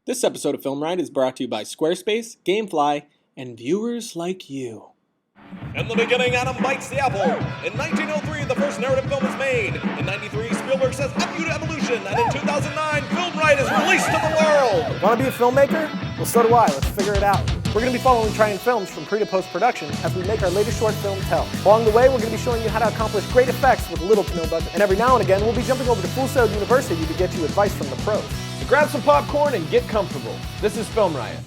This episode of Film Riot is brought to you by Squarespace, Gamefly, and viewers like you. In the beginning, Adam bites the apple. In 1903, the first narrative film is made. In 93, Spielberg says F you to evolution. And in 2009, Film Riot is released to the world. Want to be a filmmaker? Well, so do I. Let's figure it out. We're going to be following Trying Films from pre to post-production as we make our latest short film, Tell. Along the way, we're going to be showing you how to accomplish great effects with little to no budget. And every now and again, we'll be jumping over to Full Sail University to get you advice from the pros. So grab some popcorn and get comfortable. This is Film Riot.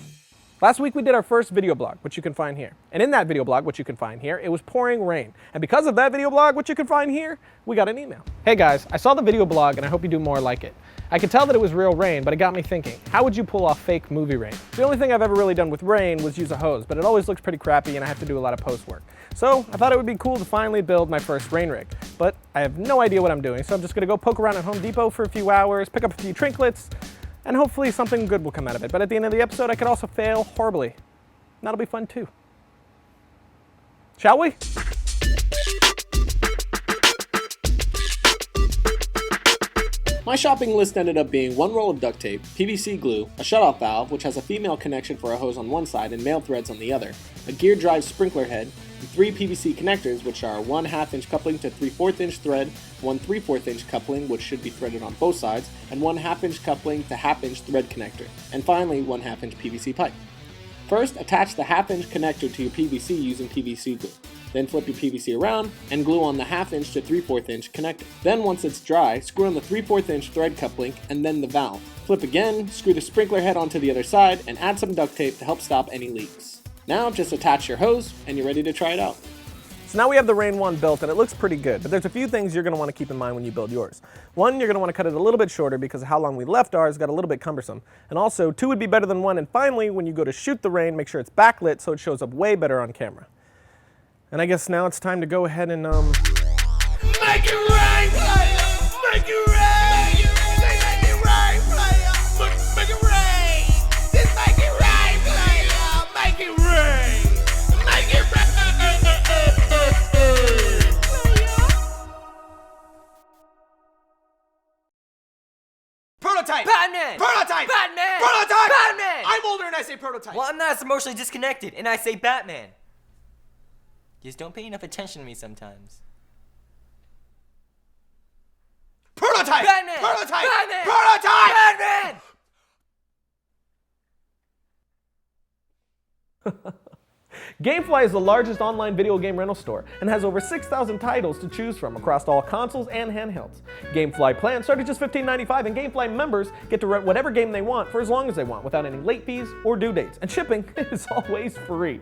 Last week we did our first video blog, which you can find here. And in that video blog, which you can find here, it was pouring rain. And because of that video blog, which you can find here, we got an email. Hey guys, I saw the video blog and I hope you do more like it. I could tell that it was real rain, but it got me thinking, how would you pull off fake movie rain? The only thing I've ever really done with rain was use a hose, but it always looks pretty crappy and I have to do a lot of post work. So I thought it would be cool to finally build my first rain rig. But I have no idea what I'm doing, so I'm just gonna go poke around at Home Depot for a few hours, pick up a few trinkets, and hopefully something good will come out of it. But at the end of the episode, I could also fail horribly. That'll be fun too. Shall we? My shopping list ended up being one roll of duct tape, PVC glue, a shutoff valve, which has a female connection for a hose on one side and male threads on the other, a gear drive sprinkler head, and 3 PVC connectors, which are 1 1/2 inch coupling to 3/4 inch thread, 1 3/4 inch coupling, which should be threaded on both sides, and 1 1/2 inch coupling to 1/2 inch thread connector, and finally 1 1/2 inch PVC pipe. First, attach the 1/2 inch connector to your PVC using PVC glue. Then flip your PVC around and glue on the 1/2 inch to 3/4 inch connector. Then once it's dry, screw on the 3/4 inch thread coupling and then the valve. Flip again, screw the sprinkler head onto the other side, and add some duct tape to help stop any leaks. Now just attach your hose and you're ready to try it out. So now we have the Rain 1 built and it looks pretty good, but there's a few things you're going to want to keep in mind when you build yours. One, you're going to want to cut it a little bit shorter because of how long we left ours got a little bit cumbersome. And also, 2 would be better than 1, and finally, when you go to shoot the rain, make sure it's backlit so it shows up way better on camera. And I guess now it's time to go ahead and, Make it rain, player! Make it rain! Say make it rain, player! Make it rain! Just make it rain, player! Make it rain! Make it rain! Prototype! Batman! Prototype! Batman! Prototype! Batman! I'm older and I say prototype. Well, I'm not as emotionally disconnected, and I say Batman. You just don't pay enough attention to me sometimes. Prototype! Batman! Prototype! Batman! Prototype! Batman! Gamefly is the largest online video game rental store and has over 6,000 titles to choose from across all consoles and handhelds. Gamefly plans start at just $15.95, and Gamefly members get to rent whatever game they want for as long as they want without any late fees or due dates, and shipping is always free.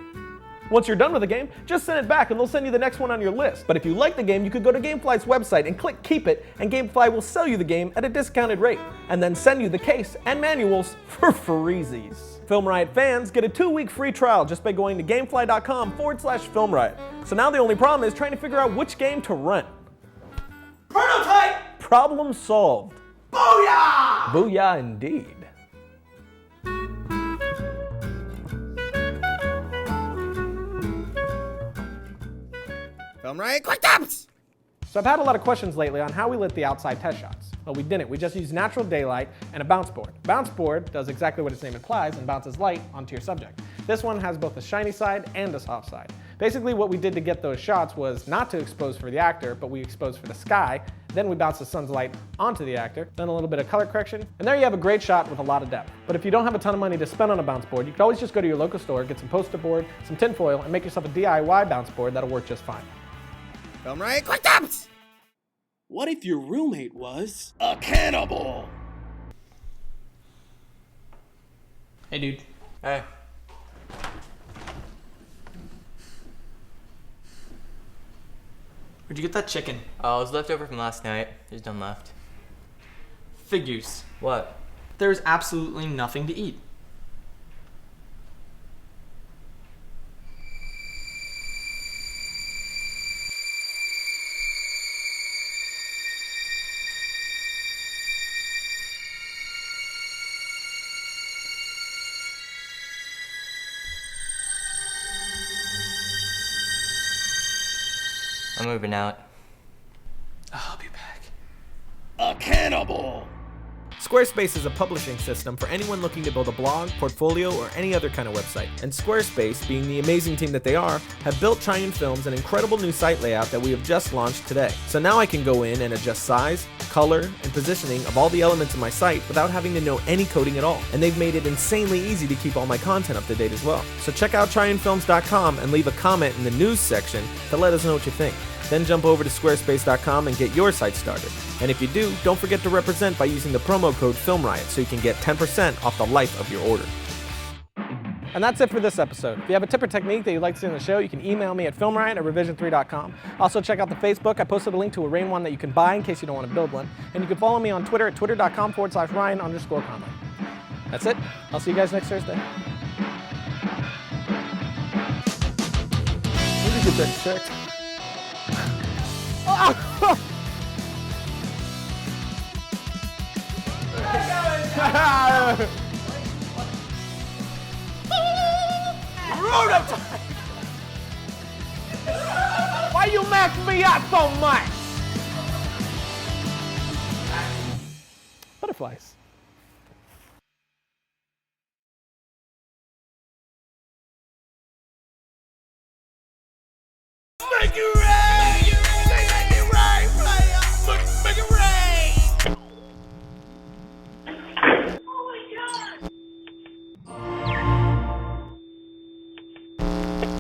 Once you're done with the game, just send it back and they'll send you the next one on your list. But if you like the game, you could go to Gamefly's website and click Keep It, and Gamefly will sell you the game at a discounted rate, and then send you the case and manuals for freezies. Film Riot fans get a 2-week free trial just by going to gamefly.com/Film Riot. So now the only problem is trying to figure out which game to rent. Prototype! Problem solved. Booyah! Booyah indeed. Film Riot, quick tips! So I've had a lot of questions lately on how we lit the outside test shots. Well, we didn't. We just used natural daylight and a bounce board. Bounce board does exactly what its name implies and bounces light onto your subject. This one has both a shiny side and a soft side. Basically what we did to get those shots was not to expose for the actor, but we exposed for the sky. Then we bounced the sun's light onto the actor, then a little bit of color correction, and there you have a great shot with a lot of depth. But if you don't have a ton of money to spend on a bounce board, you could always just go to your local store, get some poster board, some tin foil, and make yourself a DIY bounce board that'll work just fine. Film Riot, quick tips! What if your roommate was A cannibal! Hey, dude. Hey. Where'd you get that chicken? Oh, it was left over from last night. There's none left. Figures. What? There's absolutely nothing to eat. I'm moving out. I'll be back. A Cannibal! Squarespace is a publishing system for anyone looking to build a blog, portfolio, or any other kind of website. And Squarespace, being the amazing team that they are, have built Triune Films an incredible new site layout that we have just launched today. So now I can go in and adjust size, color, and positioning of all the elements of my site without having to know any coding at all. And they've made it insanely easy to keep all my content up to date as well. So check out triunefilms.com and leave a comment in the news section to let us know what you think. Then jump over to squarespace.com and get your site started. And if you do, don't forget to represent by using the promo code FilmRiot so you can get 10% off the life of your order. And that's it for this episode. If you have a tip or technique that you'd like to see on the show, you can email me at filmriot@revision3.com. Also, check out the Facebook. I posted a link to a Rain one that you can buy in case you don't want to build one. And you can follow me on Twitter at twitter.com/Ryan_Conley. That's it. I'll see you guys next Thursday. Where did you get that check? Why you mess me up so much? Butterflies. Make it rain!